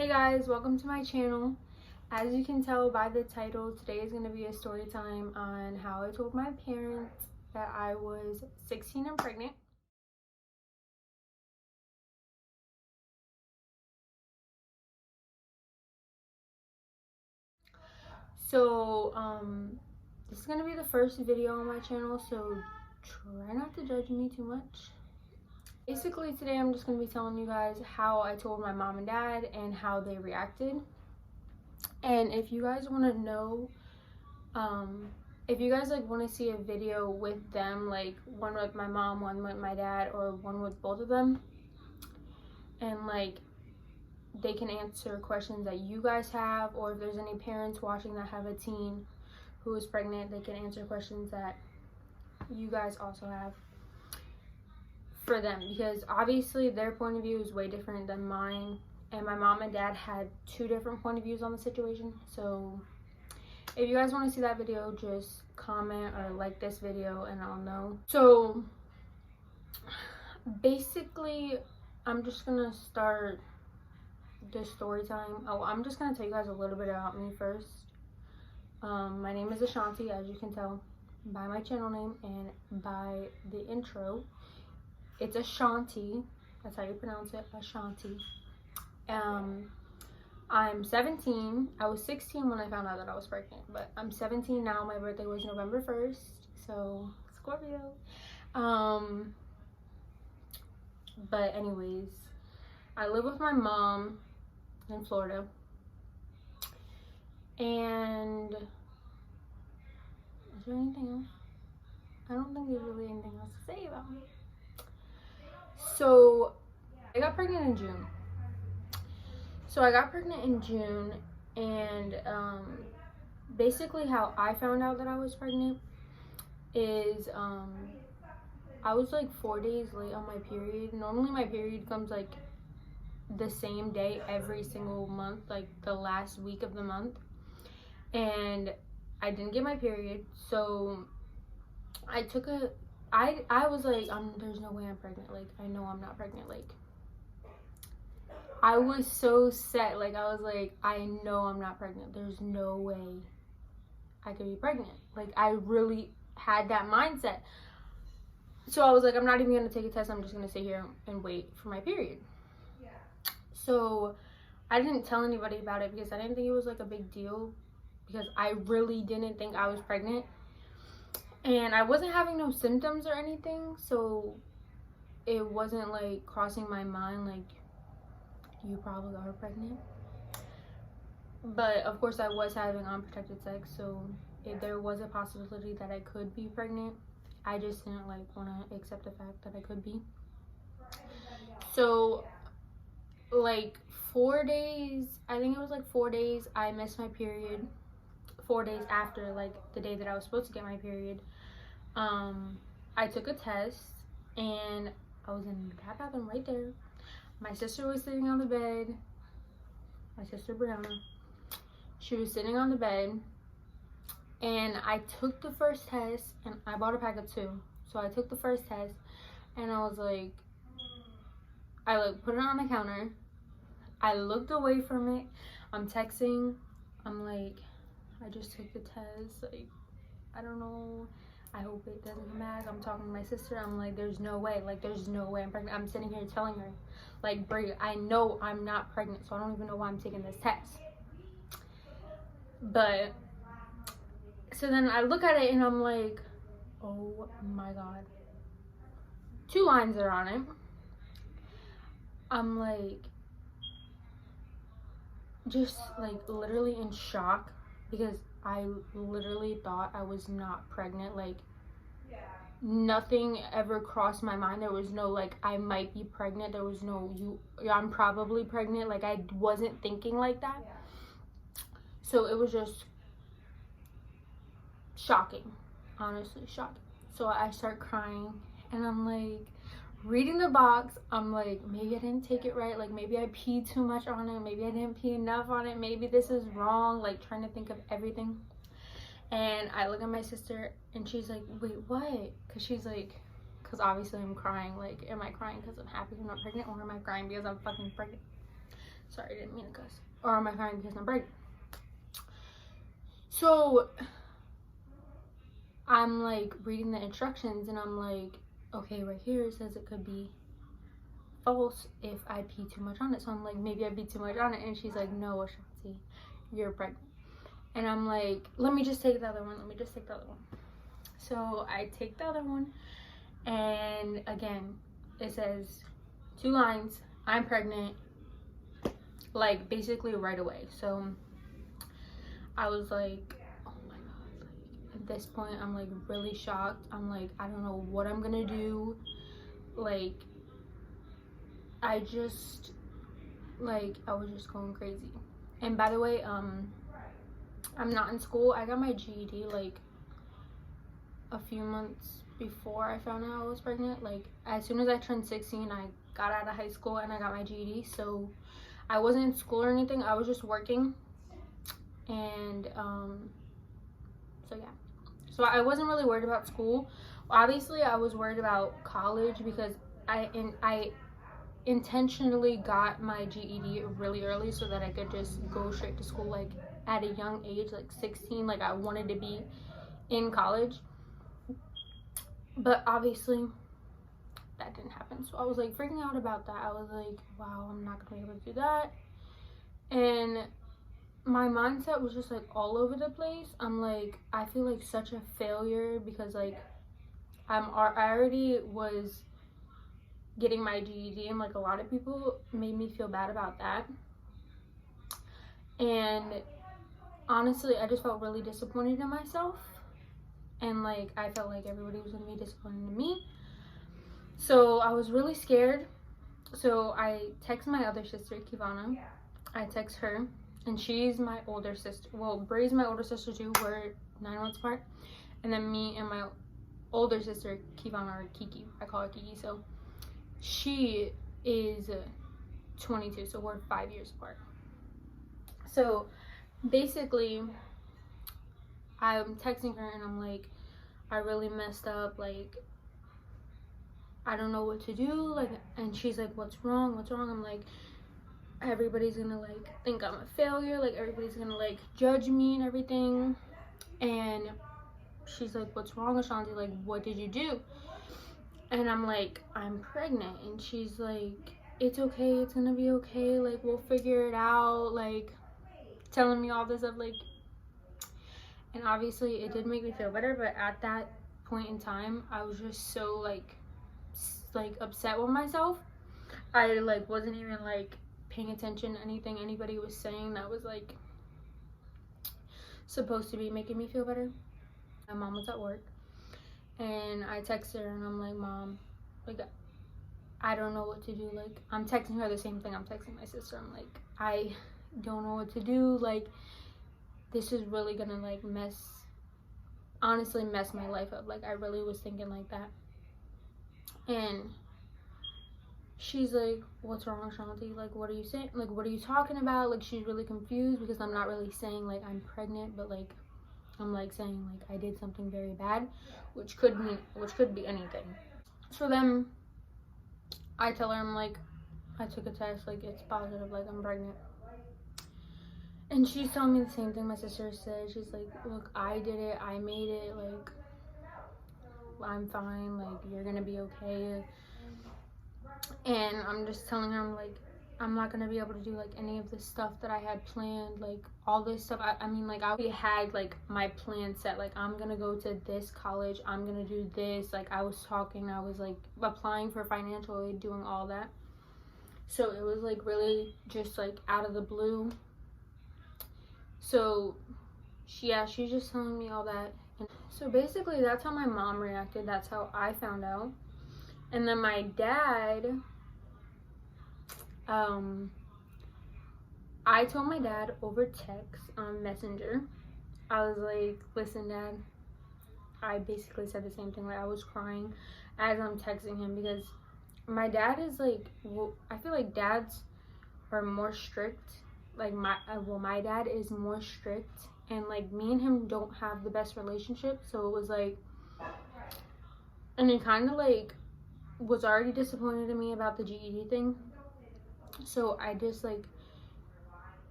Hey guys, welcome to my channel. As you can tell by the title, today is going to be a story time on how I told my parents that I was 16 and pregnant. This is going to be the first video on my channel, so try not to judge me too much. Basically, today I'm just going to be telling you guys how I told my mom and dad and how they reacted. And if you guys want to know, if you guys want to see a video with them, like one with my mom, one with my dad, or one with both of them, and they can answer questions that you guys have, or if there's any parents watching that have a teen who is pregnant, they can answer questions that you guys also have for them, because obviously their point of view is way different than mine, and my mom and dad had two different point of views on the situation. So if you guys want to see that video, just comment or like this video and I'll know. So basically, I'm just gonna start the story time. I'm just gonna tell you guys a little bit about me first. My name is Ashanti, as you can tell by my channel name and by the intro. It's Ashanti. That's how you pronounce it, Ashanti. I'm 17. I was 16 when I found out that I was pregnant, but I'm 17 now. My birthday was November 1st, so Scorpio. But anyways, I live with my mom in Florida, and is there anything else? I don't think there's really anything else to say about me. So I got pregnant in June. And basically how I found out that I was pregnant is I was like 4 days late on my period. Normally my period comes like the same day every single month, like the last week of the month, and I didn't get my period. So I took I was like, there's no way I'm pregnant. Like, I know I'm not pregnant. Like, I was so set. Like, I was like, I know I'm not pregnant. There's no way I could be pregnant. Like, I really had that mindset. So I was like, I'm not even going to take a test. I'm just going to sit here and wait for my period. So I didn't tell anybody about it because I didn't think it was like a big deal, because I really didn't think I was pregnant. And I wasn't having no symptoms or anything. So it wasn't like crossing my mind like, you probably are pregnant. But of course I was having unprotected sex, so if there was a possibility that I could be pregnant, I just didn't like want to accept the fact that I could be. So like 4 days, I think it was like 4 days, I missed my period. 4 days after like the day that I was supposed to get my period, I took a test and I was in that bathroom right there. My sister was sitting on the bed. My sister Brianna. She was sitting on the bed, and I took the first test, and I bought a pack of 2. So I took the first test, and I was like, I like put it on the counter. I looked away from it. I'm texting. I'm like, I just took the test. Like, I don't know. I hope it doesn't come back. I'm talking to my sister. I'm like, there's no way. Like, there's no way I'm pregnant. I'm sitting here telling her, like, Brie, I know I'm not pregnant, so I don't even know why I'm taking this test. But so then I look at it and I'm like, oh my god. 2 lines are on it. I'm like, just like literally in shock, because I literally thought I was not pregnant. Like, nothing ever crossed my mind. There was no like, I might be pregnant. There was no, I'm probably pregnant. Like, I wasn't thinking like that. So it was just shocking, honestly shocking. So I start crying, and I'm like reading the box. I'm like, maybe I didn't take it right. Like, maybe I peed too much on it. Maybe I didn't pee enough on it. Maybe this is wrong. Like, trying to think of everything. And I look at my sister, and she's like, wait, what? Because she's like, because obviously I'm crying. Like, am I crying because I'm happy I'm not pregnant, or am I crying because I'm fucking pregnant? Sorry, I didn't mean to cuss. Or am I crying because I'm pregnant? So I'm like reading the instructions and I'm like, okay, right here it says it could be false if I pee too much on it. So I'm like, maybe I pee too much on it. And she's like, no, Ashanti, you're pregnant. And I'm like, let me just take the other one. So I take the other one, and again, it says 2 lines, I'm pregnant, like basically right away. So I was like, oh my god, like at this point I'm like really shocked. I'm like, I don't know what I'm gonna do. Like I was just going crazy. And by the way, I'm not in school. I got my GED like a few months before I found out I was pregnant. Like as soon as I turned 16, I got out of high school and I got my GED. So I wasn't in school or anything. I was just working. And so yeah. So I wasn't really worried about school. Obviously, I was worried about college because I intentionally got my GED really early so that I could just go straight to school like at a young age, like 16. Like I wanted to be in college. But obviously that didn't happen. So I was like freaking out about that. I was like, wow, I'm not gonna be able to do that. And my mindset was just like all over the place. I'm like, I feel like such a failure because like I already was getting my GED, and like a lot of people made me feel bad about that. And honestly, I just felt really disappointed in myself. And like I felt like everybody was gonna be disappointed in me. So I was really scared. So I text my other sister, Kivana. I text her, and she's my older sister. Well, Bree's my older sister too. We're 9 months apart. And then me and my older sister, Kivana, or Kiki. I call her Kiki. So she is 22. So we're 5 years apart. So basically, I'm texting her and I'm like, I really messed up, like I don't know what to do, like, and she's like, what's wrong? I'm like, everybody's gonna like think I'm a failure, like everybody's gonna like judge me and everything. And she's like, what's wrong, Ashanti? Like, what did you do? And I'm like, I'm pregnant. And she's like, it's okay, it's gonna be okay, like we'll figure it out, like telling me all this stuff, like. And obviously it did make me feel better, but at that point in time I was just so like upset with myself. I like wasn't even like paying attention to anything anybody was saying that was like supposed to be making me feel better. My mom was at work and I texted her and I'm like, Mom, like I don't know what to do. Like I'm texting her the same thing I'm texting my sister. I'm like, I don't know what to do, like this is really gonna like honestly mess my life up. Like I really was thinking like that. And she's like, what's wrong, Ashanti? Like what are you saying? Like what are you talking about? Like she's really confused because I'm not really saying like I'm pregnant, but like I'm like saying like I did something very bad, which could be anything. So then I tell her, I'm like, I took a test, like it's positive, like I'm pregnant. And she's telling me the same thing my sister said. She's like, look, I did it, I made it, like I'm fine, like you're gonna be okay. And I'm just telling her, I'm like, I'm not gonna be able to do like any of the stuff that I had planned, like all this stuff. I mean, like I already had like my plan set, like I'm gonna go to this college, I'm gonna do this. Like I was like applying for financial aid, doing all that. So it was like really just like out of the blue. So she's just telling me all that. And so basically that's how my mom reacted. That's how I found out. And then my dad, I told my dad over text on Messenger. I was like, listen, Dad, I basically said the same thing. Like I was crying as I'm texting him because my dad is like, well, I feel like dads are more strict. Like my dad is more strict, and like me and him don't have the best relationship. So it was like, and he kind of like was already disappointed in me about the GED thing. So I just like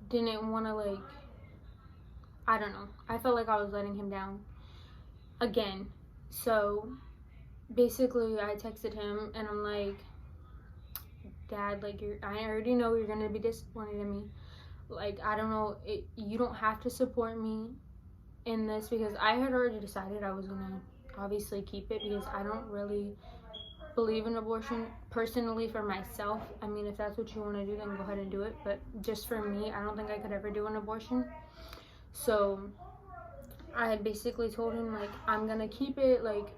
didn't want to, like, I don't know. I felt like I was letting him down again. So basically I texted him and I'm like, Dad, like, I already know you're gonna be disappointed in me. Like, I don't know, you don't have to support me in this, because I had already decided I was gonna obviously keep it, because I don't really believe in abortion personally for myself. I mean, if that's what you want to do, then go ahead and do it, but just for me, I don't think I could ever do an abortion. So I had basically told him, like, I'm gonna keep it, like,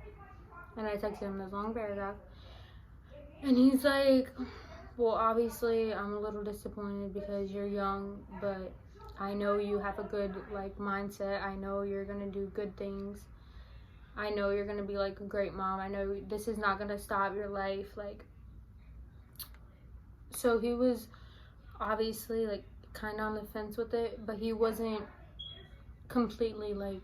and I texted him this long paragraph, and he's like, well, obviously I'm a little disappointed because you're young, but I know you have a good, like, mindset. I know you're gonna do good things. I know you're gonna be, like, a great mom. I know this is not gonna stop your life. Like, so he was obviously, like, kind of on the fence with it, but he wasn't completely, like,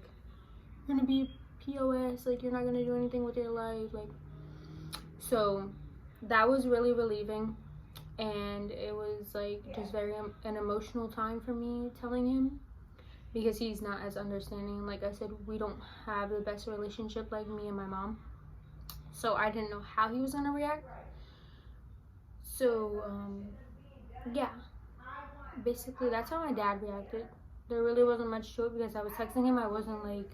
you're gonna be POS, like, you're not gonna do anything with your life, like. So that was really relieving, and it was, like, just very an emotional time for me telling him, because he's not as understanding. Like I said, we don't have the best relationship, like me and my mom, so I didn't know how he was gonna react. So yeah, basically that's how my dad reacted. There really wasn't much to it, because I was texting him. I wasn't, like,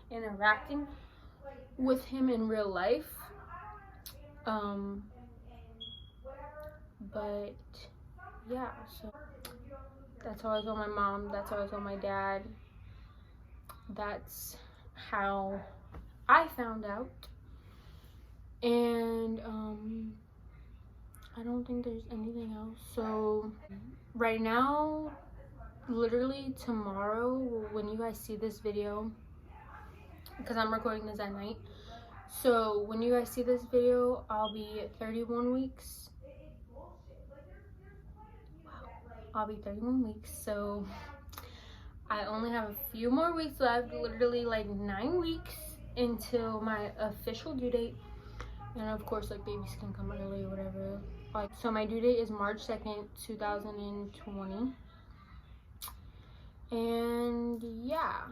interacting with him in real life. But yeah, so that's how I told my mom, that's how I told my dad, that's how I found out. And I don't think there's anything else. So right now, literally tomorrow, when you guys see this video, because I'm recording this at night, so when you guys see this video, I'll be 31 weeks. I'll be 31 weeks, so I only have a few more weeks left, literally like 9 weeks until my official due date. And of course, like, babies can come early or whatever. Like, so my due date is March 2nd, 2020. And yeah.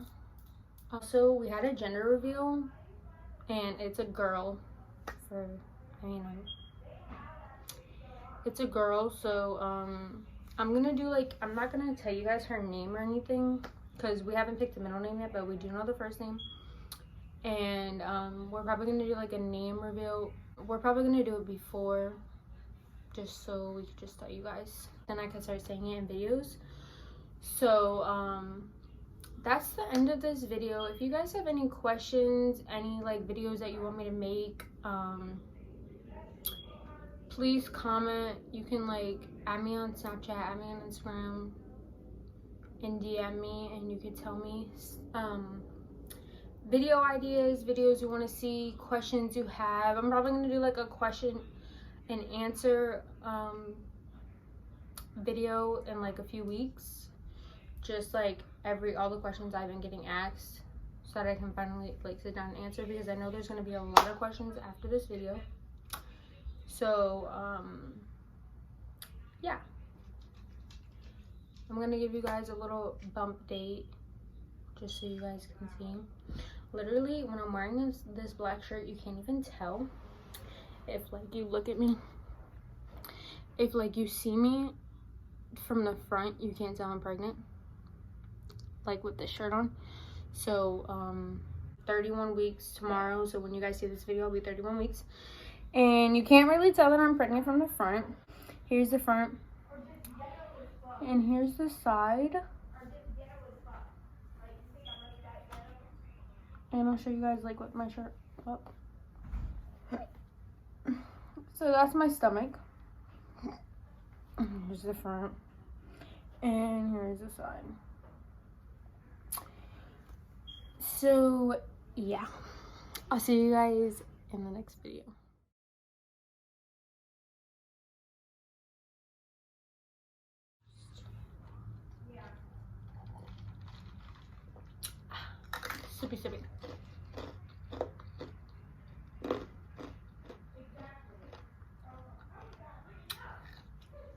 Also, we had a gender reveal, and it's a girl. It's a girl. So I'm gonna do, like, I'm not gonna tell you guys her name or anything, because we haven't picked the middle name yet, but we do know the first name. And we're probably gonna do, like, a name reveal. We're probably gonna do it before, just so we could just tell you guys, then I can start saying it in videos. So that's the end of this video. If you guys have any questions, any, like, videos that you want me to make, please comment. You can, like, add me on Snapchat, add me on Instagram, and DM me, and you can tell me video ideas, videos you want to see, questions you have. I'm probably going to do, like, a question and answer video in, like, a few weeks, just, like, all the questions I've been getting asked, so that I can finally, like, sit down and answer, because I know there's going to be a lot of questions after this video. So yeah, I'm going to give you guys a little bump date just so you guys can see. Literally, when I'm wearing this black shirt, you can't even tell. If, like, you look at me, if, like, you see me from the front, you can't tell I'm pregnant, like, with this shirt on. So 31 weeks tomorrow. So when you guys see this video, I'll be 31 weeks, and you can't really tell that I'm pregnant from the front. Here's the front, and here's the side, and I'll show you guys, like, with my shirt up. So that's my stomach. Here's the front, and here's the side. So yeah, I'll see you guys in the next video. Sippy.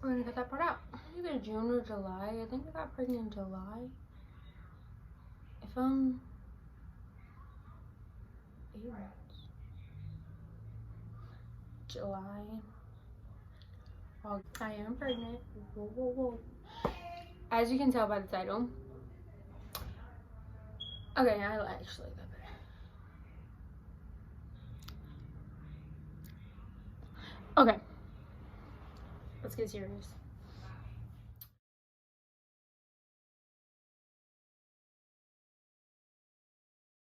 We're gonna cut that part out. You either June or July. I think I got pregnant in July. If I'm 8 months. July. August. I am pregnant. Whoa, whoa, whoa. As you can tell by the title. Okay, I actually like that better. Okay. Let's get serious.